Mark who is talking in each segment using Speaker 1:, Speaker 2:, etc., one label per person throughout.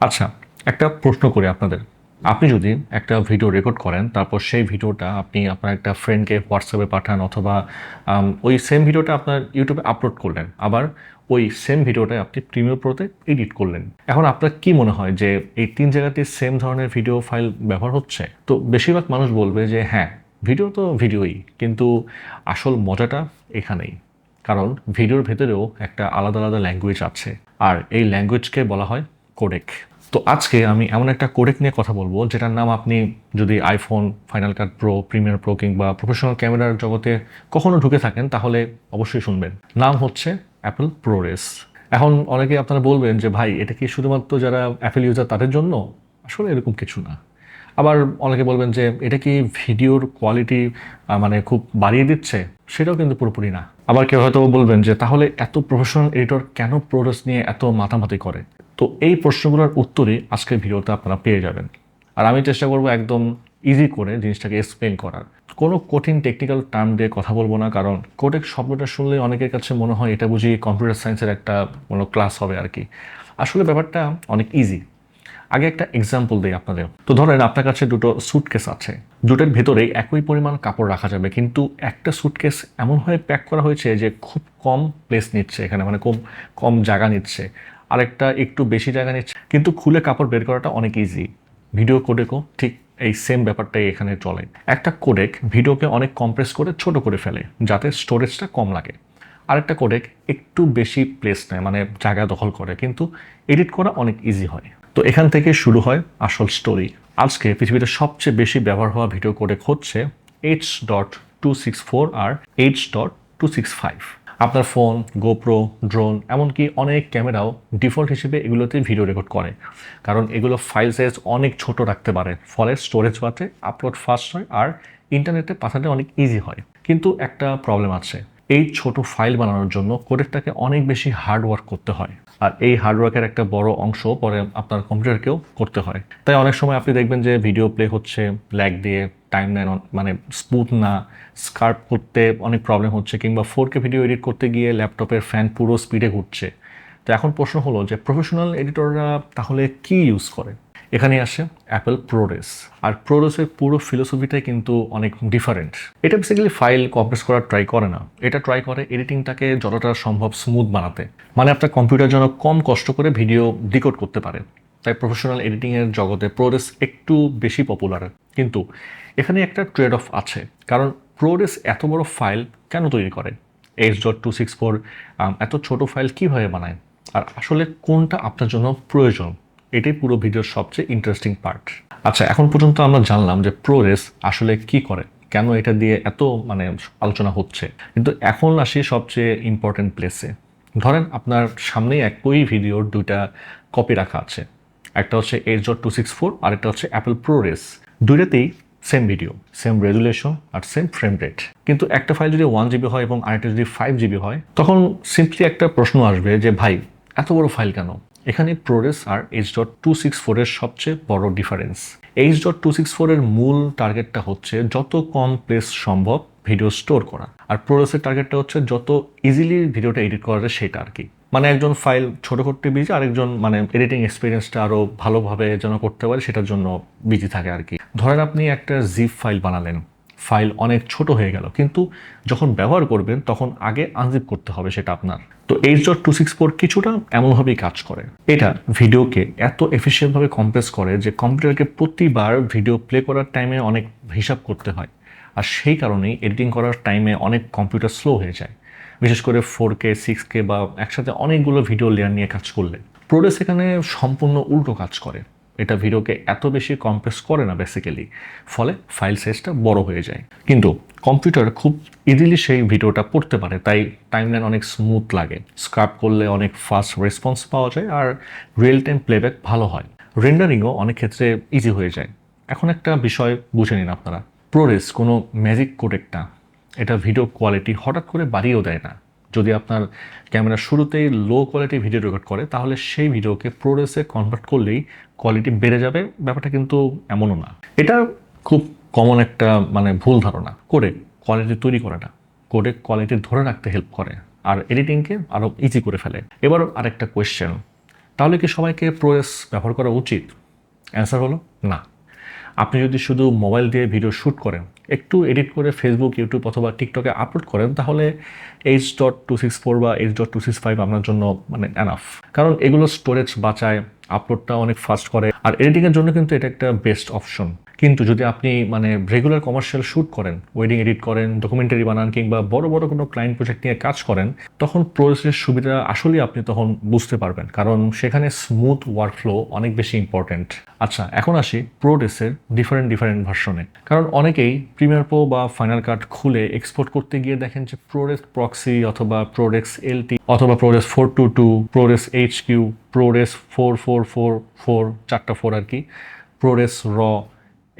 Speaker 1: আচ্ছা, একটা প্রশ্ন করি আপনাদের। আপনি যদি একটা ভিডিও রেকর্ড করেন, তারপর সেই ভিডিওটা আপনি আপনার একটা ফ্রেন্ডকে হোয়াটসঅ্যাপে পাঠান অথবা ওই সেম ভিডিওটা আপনার ইউটিউবে আপলোড করলেন। আবার ওই সেম ভিডিওটা আপনি প্রিমিয়ার প্রোতে এডিট করলেন। এখন আপনার কি মনে হয় যে এই ৩ জায়গাতে সেম ধরনের ভিডিও ফাইল ব্যবহার হচ্ছে? তো বেশিরভাগ মানুষ বলবে যে হ্যাঁ, ভিডিও তো ভিডিওই। কিন্তু আসল মজাটা এখানেই। কারণ ভিডিওর ভেতরেও একটা আলাদা আলাদা ল্যাঙ্গুয়েজ আছে। আর এই ল্যাঙ্গুয়েজকে বলা হয় কোডেক। তো আজকে আমি এমন একটা কোডেক নিয়ে কথা বলবো যেটার নাম আপনি যদি আইফোন, ফাইনাল কাট প্রো, প্রিমিয়ার প্রো কিংবা প্রফেশনাল ক্যামেরার জগতে কখনো ঢুকে থাকেন তাহলে অবশ্যই শুনবেন। নাম হচ্ছে অ্যাপল প্রোরেস। এখন অনেকেই আপনারা বলবেন যে ভাই এটা কি শুধুমাত্র যারা অ্যাপেল ইউজার তাদের জন্য? আসলে এরকম কিছু না। আবার অনেকে বলবেন যে এটা কি ভিডিওর কোয়ালিটি মানে খুব বাড়িয়ে দিচ্ছে? সেটাও কিন্তু পুরোপুরি না। আবার কেউ হয়তো বলবেন যে তাহলে এত প্রফেশনাল এডিটর কেন প্রোরেস নিয়ে এত মাতামাতি করে? তো এই প্রশ্নগুলোর উত্তরই আজকের ভিডিওতে আপনারা পেয়ে যাবেন। আর আমি চেষ্টা করব একদম ইজি করে জিনিসটাকে এক্সপ্লেন করার। কোনো কঠিন টেকনিক্যাল টার্ম দিয়ে কথা বলবো না, কারণ কোডেক শব্দটা শুনলে অনেকের কাছে মনে হয় এটা বুঝি কম্পিউটার সায়েন্সের একটা কোনো ক্লাস হবে আর কি। আসলে ব্যাপারটা অনেক ইজি। আগে একটা এক্সাম্পল দিই আপনাদের। তো ধরেন আপনার কাছে দুটো সুটকেস আছে, দুটোর ভেতরেই একই পরিমাণ কাপড় রাখা যাবে, কিন্তু একটা সুটকেস এমনভাবে প্যাক করা হয়েছে যে খুব কম প্লেস নিচ্ছে এখানে, মানে কম কম জায়গা নিচ্ছে, আরেকটা একটু বেশি জায়গা নিচ্ছে, কিন্তু খুলে কাপড় বের করাটা অনেক ইজি। ভিডিও কোডেকও ঠিক এই সেম ব্যাপারটাই এখানে চলে। একটা কোডেক ভিডিওকে অনেক কম্প্রেস করে ছোট করে ফেলে যাতে স্টোরেজটা কম লাগে। আরেকটা কোডেক একটু বেশি প্লেস নেয়, মানে জায়গা দখল করে, কিন্তু এডিট করা অনেক ইজি হয়। তো এখান থেকে শুরু হয় আসল স্টোরি। আজকে পৃথিবীতে সবচেয়ে বেশি ব্যবহার হওয়া ভিডিও কোডেক হচ্ছে H.264 আর H.265। আপনার ফোন, গোপ্রো, ড্রোন, এমনকি অনেক ক্যামেরাও ডিফল্ট হিসেবে এগুলোতে ভিডিও রেকর্ড করে, কারণ এগুলো ফাইল সাইজ অনেক ছোট রাখতে পারে, ফলে স্টোরেজ বাড়ে, আপলোড ফাস্ট হয় আর ইন্টারনেটে পাঠাতে অনেক ইজি হয়। কিন্তু একটা প্রবলেম আছে, এই ছোট ফাইল বানানোর জন্য কোডেকটাকে অনেক বেশি হার্ড ওয়ার্ক করতে হয়, আর এই হার্ডওয়ার্কের একটা বড় অংশ পরে আপনার কম্পিউটারকেও করতে হয়। তাই অনেক সময় আপনি দেখবেন যে ভিডিও প্লে হচ্ছে ল্যাগ দিয়ে, টাইম লাইন মানে স্মুথ না, স্কার্প করতে অনেক প্রবলেম হচ্ছে, কিংবা 4K ভিডিও এডিট করতে গিয়ে ল্যাপটপের ফ্যান পুরো স্পিডে ঘুরছে। তো এখন প্রশ্ন হলো যে প্রফেশনাল এডিটররা তাহলে কি ইউজ করে? এখানে আসে অ্যাপল প্রোরেস। আর প্রোরেসের পুরো ফিলোসফিটাই কিন্তু অনেক ডিফারেন্ট। এটা বেসিক্যালি ফাইল কম্প্রেস করার ট্রাই করে না, এটা ট্রাই করে এডিটিংটাকে যতটা সম্ভব স্মুথ বানাতে, মানে আপনার কম্পিউটার যেন কম কষ্ট করে ভিডিও ডিকোড করতে পারে। তাই প্রফেশনাল এডিটিংয়ের জগতে প্রোরেস একটু বেশি পপুলার। কিন্তু এখানে একটা ট্রেড অফ আছে, কারণ প্রোরেস এত বড় ফাইল কেন তৈরি করে? H.264 এত ছোট ফাইল কীভাবে বানায়? আর আসলে কোনটা আপনার জন্য প্রয়োজন? এটাই পুরো ভিডিওর সবচেয়ে ইন্টারেস্টিং পার্ট। আচ্ছা, এখন পর্যন্ত আমরা জানলাম যে প্রোরেস আসলে কি করে, কেন এটা দিয়ে এত মানে আলোচনা হচ্ছে, কিন্তু এখন আসি সবচেয়ে ইম্পর্টেন্ট প্লেসে। ধরেন আপনার সামনেই একই ভিডিওর দুইটা কপি রাখা আছে, একটা হচ্ছে H.264 আর একটা হচ্ছে অ্যাপল প্রোরেস। দুইটাতেই সেম ভিডিও, সেম রেজুলেশন আর সেম ফ্রেম রেট, কিন্তু একটা ফাইল যদি 1 GB হয় এবং আরেকটা যদি 5 GB হয়, তখন সিম্পলি একটা প্রশ্ন আসবে যে ভাই এত বড় ফাইল কেন? এখানে প্রোরেস আর H.264 এর সবচেয়ে বড় ডিফারেন্স। H.264 এর মূল টার্গেটটা হচ্ছে যত কম প্লেস সম্ভব ভিডিও স্টোর করা, আর প্রোরেসের টার্গেটটা হচ্ছে যত ইজিলি ভিডিওটা এডিট করা যায় সেটা আর কি। মানে একজন ফাইল ছোট করতে বিজি, আরেকজন মানে এডিটিং এক্সপিরিয়েন্সটা আরো ভালোভাবে যেন করতে পারে সেটার জন্য বিজি থাকে আর কি। ধরেন আপনি একটা জিপ ফাইল বানালেন, ফাইল অনেক ছোট হয়ে গেল, কিন্তু যখন ব্যবহার করবেন তখন আগে আনজিপ করতে হবে সেটা আপনার। তো H.264 কিছুটা এমনভাবেই কাজ করে। এটা ভিডিওকে এত এফিসিয়েন্টভাবে কম্প্রেস করে যে কম্পিউটারকে প্রতিবার ভিডিও প্লে করার টাইমে অনেক হিসাব করতে হয়, আর সেই কারণেই এডিটিং করার টাইমে অনেক কম্পিউটার স্লো হয়ে যায়, বিশেষ করে 4K 6K বা একসাথে অনেকগুলো ভিডিও লেয়ার নিয়ে কাজ করলে। প্রোরেস এখানে সম্পূর্ণ উল্টো কাজ করে, এটা ভিডিওকে এত বেশি কম্প্রেস করে না বেসিক্যালি, ফলে ফাইল সাইজটা বড় হয়ে যায়। কিন্তু কম্পিউটার খুব ইজিলি সেই ভিডিওটা পড়তে পারে, তাই টাইমলাইন অনেক স্মুথ লাগে, স্ক্রাপ করলে অনেক ফাস্ট রেসপন্স পাওয়া যায়, আর রিয়েল টাইম প্লেব্যাক ভালো হয়, রেন্ডারিংও অনেক ক্ষেত্রে ইজি হয়ে যায়। এখন একটা বিষয় বুঝে নিন আপনারা, প্রোরেস কোনো ম্যাজিক কোডেক না, এটা ভিডিও কোয়ালিটি হঠাৎ করে বাড়িয়েও দেয় না। যদি আপনার ক্যামেরা শুরুতেই লো কোয়ালিটি ভিডিও রেকর্ড করে, তাহলে সেই ভিডিওকে প্রোরেসে কনভার্ট করলেই কোয়ালিটি বেড়ে যাবে, ব্যাপারটা কিন্তু এমনও না। এটা খুব কমন একটা মানে ভুল ধারণা। কোডেক কোয়ালিটি তৈরি করে না, কোডেক কোয়ালিটি ধরে রাখতে হেল্প করে আর এডিটিংকে আরও ইজি করে ফেলে। এবার আরেকটা কোয়েশ্চেন, তাহলে কি সবাইকে ProRes ব্যবহার করা উচিত? অ্যান্সার হলো না। আপনি যদি শুধু মোবাইল দিয়ে ভিডিও শ্যুট করেন, একটু এডিট করে ফেসবুক, ইউটিউব অথবা টিকটকে আপলোড করেন, তাহলে H.264 বা H.265 আপনার জন্য মানে এনাফ। কারণ এগুলো স্টোরেজ বাঁচায়, আপলোডটা অনেক ফাস্ট করে, আর এডিটিংয়ের জন্য কিন্তু এটা একটা বেস্ট অপশন। কিন্তু যদি আপনি মানে রেগুলার কমার্শিয়াল শ্যুট করেন, ওয়েডিং এডিট করেন, ডকুমেন্টারি বানান কিংবা বড় বড় কোনো ক্লায়েন্ট প্রজেক্ট নিয়ে কাজ করেন, তখন ProResের সুবিধা আসলেই আপনি তখন বুঝতে পারবেন, কারণ সেখানে স্মুথ ওয়ার্কফ্লো অনেক বেশি ইম্পর্ট্যান্ট। আচ্ছা, এখন আসি ProResের ডিফারেন্ট ভার্সনে। কারণ অনেকেই প্রিমিয়ার প্রো বা ফাইনাল কাট খুলে এক্সপোর্ট করতে গিয়ে দেখেন যে ProRes প্রক্সি অথবা ProRes LT অথবা ProRes 422, ProRes HQ, ProRes 4444, 4 আর কি, ProRes র,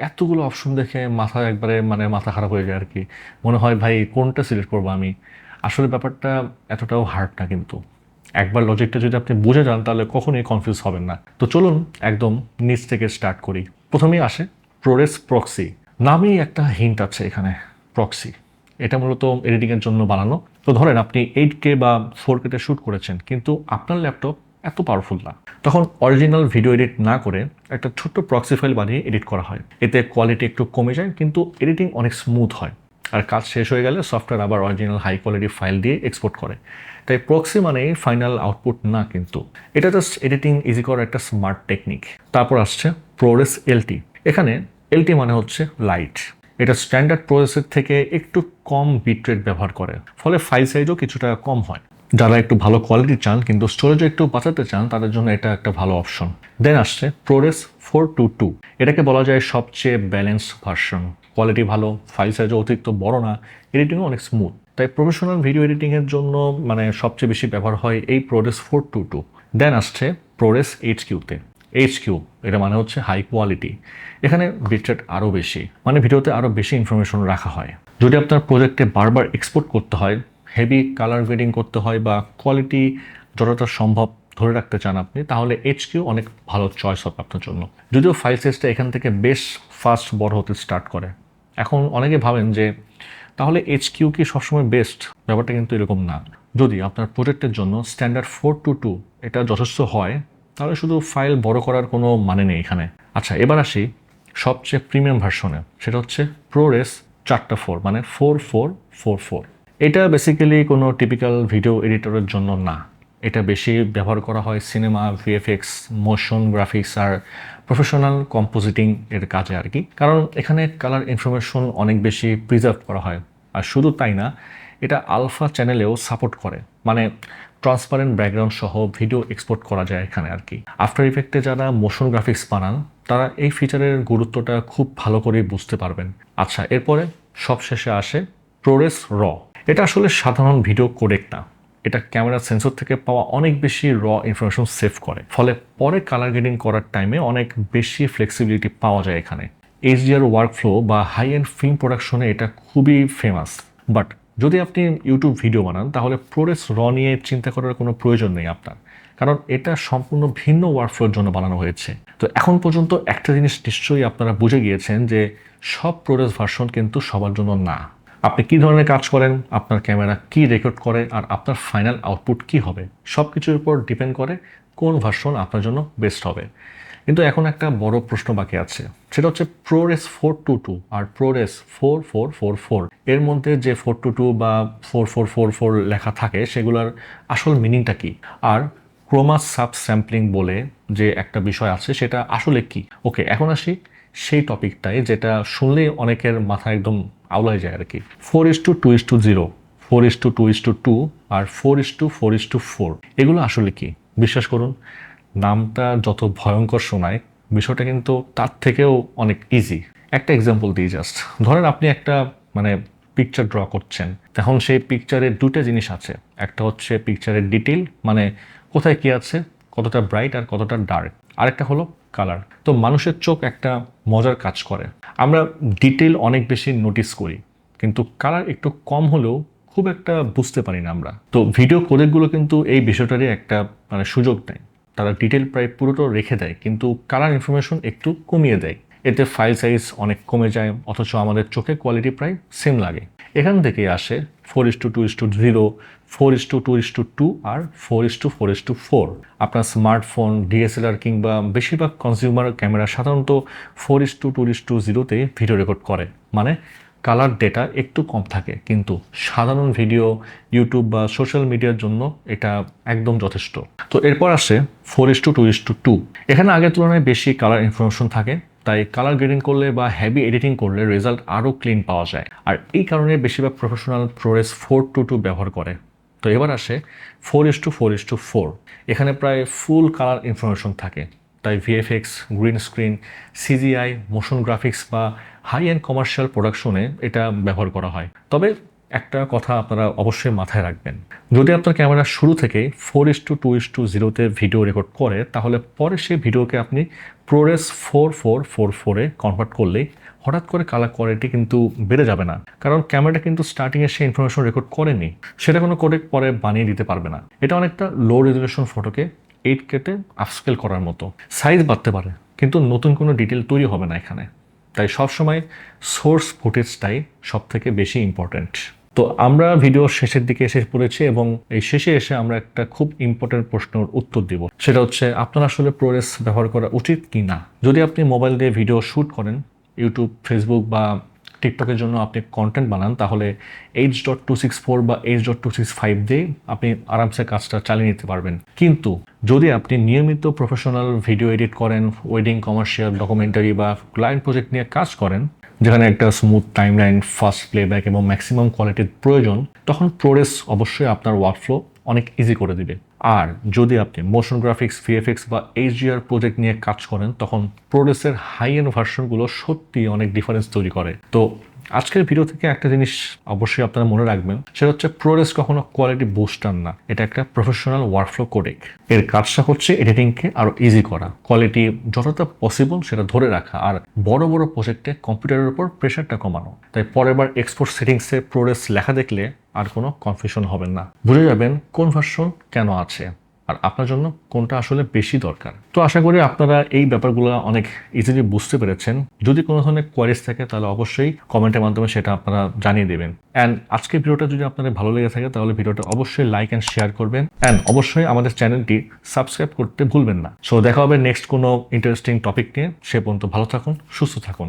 Speaker 1: এতগুলো অপশন দেখে মাথা একবারে মানে মাথা খারাপ হয়ে যায় আর কি। মনে হয় ভাই কোনটা সিলেক্ট করবো আমি। আসলে ব্যাপারটা এতটাও হার্ড না, কিন্তু একবার লজিকটা যদি আপনি বুঝে যান তাহলে কখনোই কনফিউজ হবেন না। তো চলুন একদম নিচ থেকে স্টার্ট করি। প্রথমেই আসে ProRes প্রক্সি। নামেই একটা হিন্ট আছে এখানে, প্রক্সি। এটা মূলত এডিটিংয়ের জন্য বানানো। তো ধরেন আপনি 8K বা 4K শ্যুট করেছেন, কিন্তু আপনার ল্যাপটপ এত পাওয়ারফুল না, তখন অরিজিনাল ভিডিও এডিট না করে একটা ছোট্ট প্রক্সি ফাইল বানিয়ে এডিট করা হয়। এতে কোয়ালিটি একটু কমে যায়, কিন্তু এডিটিং অনেক স্মুথ হয়, আর কাজ শেষ হয়ে গেলে সফটওয়্যার আবার অরিজিনাল হাই কোয়ালিটি ফাইল দিয়ে এক্সপোর্ট করে। তাই প্রক্সি মানে ফাইনাল আউটপুট না, কিন্তু এটা জাস্ট এডিটিং ইজি করার একটা স্মার্ট টেকনিক। তারপর আসছে ProRes LT। এখানে LT মানে হচ্ছে লাইট। এটা স্ট্যান্ডার্ড ProResের থেকে একটু কম বিটরেট ব্যবহার করে, ফলে ফাইল সাইজও কিছুটা কম হয়। যারা একটু ভালো কোয়ালিটি চান কিন্তু স্টোরেজও একটু বাঁচাতে চান, তাদের জন্য এটা একটা ভালো অপশন। দেন আসছে ProRes 422। এটাকে বলা যায় সবচেয়ে ব্যালেন্সড ভার্সন। কোয়ালিটি ভালো, ফাইল সাইজও অতিরিক্ত বড় না, এডিটিংও অনেক স্মুথ। তাই প্রফেশনাল ভিডিও এডিটিংয়ের জন্য মানে সবচেয়ে বেশি ব্যবহার হয় এই ProRes 422। দেন আসছে ProRes HQ-তে। HQ এটা মানে হচ্ছে হাই কোয়ালিটি। এখানে বিটরেট আরও বেশি, মানে ভিডিওতে আরও বেশি ইনফরমেশন রাখা হয়। যদি আপনার প্রজেক্টে বারবার এক্সপোর্ট করতে হয়, হেভি কালার গ্রেডিং করতে হয়, বা কোয়ালিটি যতটা সম্ভব ধরে রাখতে চান আপনি, তাহলে HQ অনেক ভালো চয়েস হবে আপনার জন্য। যদিও ফাইল সাইজটা এখান থেকে বেশ ফাস্ট বড় হতে স্টার্ট করে। এখন অনেকে ভাবেন যে তাহলে HQ কি সবসময় বেস্ট? ব্যাপারটা কিন্তু এরকম না। যদি আপনার প্রজেক্টের জন্য স্ট্যান্ডার্ড 422 এটা যথেষ্ট হয়, তাহলে শুধু ফাইল বড় করার কোনো মানে নেই এখানে। আচ্ছা, এবার আসি সবচেয়ে প্রিমিয়াম ভার্সনে, সেটা হচ্ছে ProRes 4 মানে 4444। এটা বেসিক্যালি কোনো টিপিক্যাল ভিডিও এডিটরের জন্য না। এটা বেশি ব্যবহার করা হয় সিনেমা, VFX, মোশন গ্রাফিক্স আর প্রফেশনাল কম্পোজিটিং এর কাজে আর কি। কারণ এখানে কালার ইনফরমেশন অনেক বেশি প্রিজার্ভ করা হয়। আর শুধু তাই না, এটা আলফা চ্যানেলেও সাপোর্ট করে, মানে ট্রান্সপারেন্ট ব্যাকগ্রাউন্ড সহ ভিডিও এক্সপোর্ট করা যায় এখানে আর কি। আফটার ইফেক্টে যারা মোশন গ্রাফিক্স বানান, তারা এই ফিচারের গুরুত্বটা খুব ভালো করে বুঝতে পারবেন। আচ্ছা, এরপরে সবশেষে আসে ProRes র। এটা আসলে সাধারণ ভিডিও কোডেক না, এটা ক্যামেরা সেন্সর থেকে পাওয়া অনেক বেশি র ইনফরমেশন সেভ করে, ফলে পরে কালার গ্রেডিং করার টাইমে অনেক বেশি ফ্লেক্সিবিলিটি পাওয়া যায় এখানে। HDR ওয়ার্কফ্লো বা হাই এন্ড ফিল্ম প্রোডাকশনে এটা খুবই ফেমাস। বাট যদি আপনি ইউটিউব ভিডিও বানান, তাহলে ProRes র নিয়ে চিন্তা করার কোনো প্রয়োজন নেই আপনার, কারণ এটা সম্পূর্ণ ভিন্ন ওয়ার্কফ্লোর জন্য বানানো হয়েছে। তো এখন পর্যন্ত একটা জিনিস নিশ্চয়ই আপনারা বুঝে গিয়েছেন যে সব ProRes ভার্সন কিন্তু সবার জন্য না। আপনি কী ধরনের কাজ করেন, আপনার ক্যামেরা কি রেকর্ড করে, আর আপনার ফাইনাল আউটপুট কি হবে, সব কিছুর উপর ডিপেন্ড করে কোন ভার্সন আপনার জন্য বেস্ট হবে। কিন্তু এখন একটা বড় প্রশ্ন বাকি আছে, সেটা হচ্ছে ProRes 422 আর ProRes 4444। এর মধ্যে যে 422 বা 4444 লেখা থাকে, সেগুলোর আসল মিনিংটা কি? আর ক্রোমা সাব স্যাম্পলিং বলে যে একটা বিষয় আছে, সেটা আসলে কি? ওকে, এখন আসি সেই টপিকটাই যেটা শুনলেই অনেকের মাথা একদম আউলাই যায় আর কি। 4:2:0, 4:2:2 আর 4:4:4, এগুলো আসলে কি? বিশ্বাস করুন, নামটা যত ভয়ঙ্কর শোনায়, বিষয়টা কিন্তু তার থেকেও অনেক ইজি। একটা এক্সাম্পল দিই জাস্ট। ধরেন আপনি একটা মানে পিকচার ড্র করছেন, তখন সেই পিকচারে দুটো জিনিস আছে। একটা হচ্ছে পিকচারের ডিটেইল, মানে কোথায় কি আছে, কতটা ব্রাইট আর কতটা ডার্ক। আরেকটা হলো কালার। তো মানুষের চোখ একটা মজার কাজ করে, আমরা ডিটেইল অনেক বেশি নোটিস করি, কিন্তু কালার একটু কম হলেও খুব একটা বুঝতে পারি না আমরা। তো ভিডিও কোডেকগুলো কিন্তু এই বিষয়টারই একটা মানে সুযোগ দেয়। তারা ডিটেল প্রায় পুরোটা রেখে দেয়, কিন্তু কালার ইনফরমেশন একটু কমিয়ে দেয়। এতে ফাইল সাইজ অনেক কমে যায়, অথচ আমাদের চোখে কোয়ালিটি প্রায় সেম লাগে। এখান থেকেই আসে 4:2:0, 4:2:2 আর 4:4:4। আপনার স্মার্টফোন, ডিএসএলআর কিংবা বেশিরভাগ কনজিউমার ক্যামেরা সাধারণত 4:2:0 ভিডিও রেকর্ড করে, মানে কালার ডেটা একটু কম থাকে, কিন্তু সাধারণ ভিডিও, ইউটিউব বা সোশ্যাল মিডিয়ার জন্য এটা একদম যথেষ্ট। তো এরপর আসে 4:2:2। এখানে আগের তুলনায় বেশি কালার ইনফরমেশন থাকে, তাই কালার গ্রেডিং করলে বা হেভি এডিটিং করলে রেজাল্ট আরও ক্লিন পাওয়া যায়। আর এই কারণে বেশিরভাগ প্রফেশনাল ProRes 4:2 ব্যবহার করে। তো এবার আসে 4:4:4। এখানে প্রায় ফুল কালার ইনফরমেশন থাকে, তাই VFX, green screen, CGI, motion graphics বা হাই এন্ড কমার্শিয়াল প্রোডাকশনে এটা ব্যবহার করা হয়। তবে একটা কথা আপনারা অবশ্যই মাথায় রাখবেন, যদি আপনার ক্যামেরা শুরু থেকেই 4:2:0 ভিডিও রেকর্ড করে, তাহলে পরে সেই ভিডিওকে আপনি ProRes 4:4:4 কনভার্ট করলেই হঠাৎ করে কালার কোয়ালিটি কিন্তু বেড়ে যাবে না, কারণ ক্যামেরাটা কিন্তু স্টার্টিংয়ে সে ইনফরমেশন রেকর্ড করেনি, সেটা কোনো কোডেক পরে বানিয়ে দিতে পারবে না। এটা অনেকটা লো রেজলিউশন ফটোকে 8K-তে আপস্কেল করার মতো। সাইজ বাড়তে পারে, কিন্তু নতুন কোনো ডিটেল তৈরি হবে না এখানে। তাই সবসময় সোর্স ফুটেজটাই সব থেকে বেশি ইম্পর্ট্যান্ট। তো আমরা ভিডিওর শেষের দিকে এসে পড়েছি এবং এই শেষে এসে আমরা একটা খুব ইম্পর্ট্যান্ট প্রশ্নের উত্তর দিব। সেটা হচ্ছে, আপনার আসলে ProRes ব্যবহার করা উচিত কি না। যদি আপনি মোবাইল দিয়ে ভিডিও শ্যুট করেন, ইউটিউব, ফেসবুক বা টিকটকের জন্য আপনি কন্টেন্ট বানান, তাহলে H.264 বা H.265 দিয়ে আপনি আরামসে কাজটা চালিয়ে নিতে পারবেন। কিন্তু যদি আপনি নিয়মিত প্রফেশনাল ভিডিও এডিট করেন, ওয়েডিং, কমার্শিয়াল, ডকুমেন্টারি বা ক্লায়েন্ট প্রজেক্ট নিয়ে কাজ করেন, যেখানে একটা স্মুথ টাইমলাইন, ফাস্ট প্লেব্যাক এবং ম্যাক্সিমাম কোয়ালিটির প্রয়োজন, তখন ProRes অবশ্যই আপনার ওয়ার্কফ্লো অনেক ইজি করে দিবে। আর যদি আপনি মোশন গ্রাফিক্স, ভিএফএক্স বা HDR প্রজেক্ট নিয়ে কাজ করেন, তখন ProRes-এর হাই এন্ড ভার্সনগুলো সত্যি অনেক ডিফারেন্স তৈরি করে। তো আজকের ভিডিও থেকে একটা জিনিস অবশ্যই আপনারা মনে রাখবেন, সেটা হচ্ছে ProRes কখনো কোয়ালিটি বুস্টার না, এটা একটা প্রফেশনাল ওয়ার্কফ্লো কোডেক। এর কাজটা হচ্ছে এডিটিংকে আরও ইজি করা, কোয়ালিটি যতটা পসিবল সেটা ধরে রাখা, আর বড় বড় প্রজেক্টে কম্পিউটারের উপর প্রেশারটা কমানো। তাই পরের বার এক্সপোর্ট সেটিংসে ProRes লেখা দেখলে আর কোনো কনফিউশন হবেন না, বুঝে যাবেন কোন ভার্সন কেন আছে আর আপনার জন্য কোনটা আসলে বেশি দরকার। তো আশা করি আপনারা এই ব্যাপারগুলো অনেক ইজিলি বুঝতে পেরেছেন। যদি কোনো ধরনের কোয়ারিজ থাকে তাহলে অবশ্যই কমেন্টের মাধ্যমে সেটা আপনারা জানিয়ে দেবেন। অ্যান্ড আজকের ভিডিওটা যদি আপনাদের ভালো লেগে থাকে তাহলে ভিডিওটা অবশ্যই লাইক অ্যান্ড শেয়ার করবেন, অ্যান্ড অবশ্যই আমাদের চ্যানেলটি সাবস্ক্রাইব করতে ভুলবেন না। সো দেখা হবে নেক্সট কোনো ইন্টারেস্টিং টপিক নিয়ে। সে পর্যন্ত ভালো থাকুন, সুস্থ থাকুন।